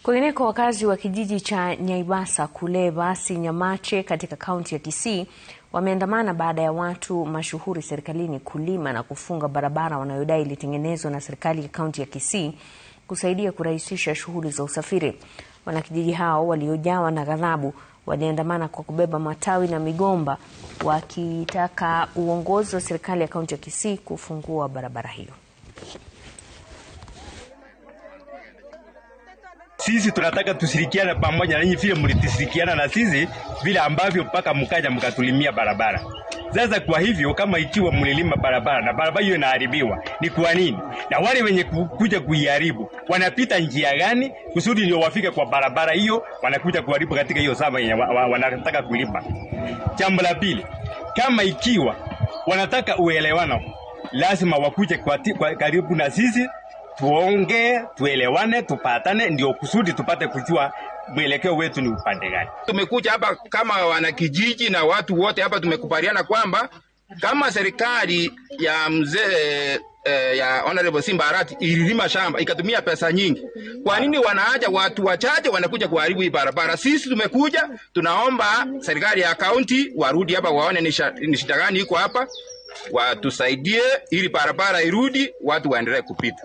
Kwingineko, wakazi wa kijiji cha Nyaibasa kule Basi Nyamache katika kaunti ya Kisii wameandamana baada ya watu mashuhuri serikalini kulima na kufunga barabara wanayodai ilitengenezwa na serikali ya kaunti ya Kisii kusaidia kurahisisha shughuli za usafiri. Wanakijiji hao waliojawa na ghadhabu waliandamana kwa kubeba matawi na migomba wakitaka uongozi wa serikali ya kaunti ya Kisii kufungua barabara hiyo. Sisi tunataka tushirikiane pamoja na nyinyi vile mlitishirikiana na sisi vile ambavyo mpaka mkaja mkatulimia barabara. Sasa kwa hivyo kama ikiwa mlilima barabara na barabara hiyo inaharibiwa, ni kwa nini? Na wale wenye kuja kuiharibu wanapita njia gani kusudi ndio wafike kwa barabara hiyo, wanakuja kuharibu katika hiyo shamba yenye wanataka kulima. Jambo la pili, kama ikiwa wanataka uelewano, lazima wakuje kwa karibu na sisi, tuongee, tuelewane, tupatane ndio kusudi tupate kujua mwelekeo wetu ni upande gani. Tumekuja hapa kama wanakijiji na watu wote hapa tumekubaliana kwamba kama serikali ya mzee ya Honorable Simba Arati ililima shamba ikatumia pesa nyingi, kwa nini wanaacha watu wachache wanakuja kuharibu hii barabara? Sisi tumekuja tunaomba serikali ya kaunti warudi hapa waone ni shida gani iko hapa, watusaidie ili barabara irudi, watu waendelee kupita.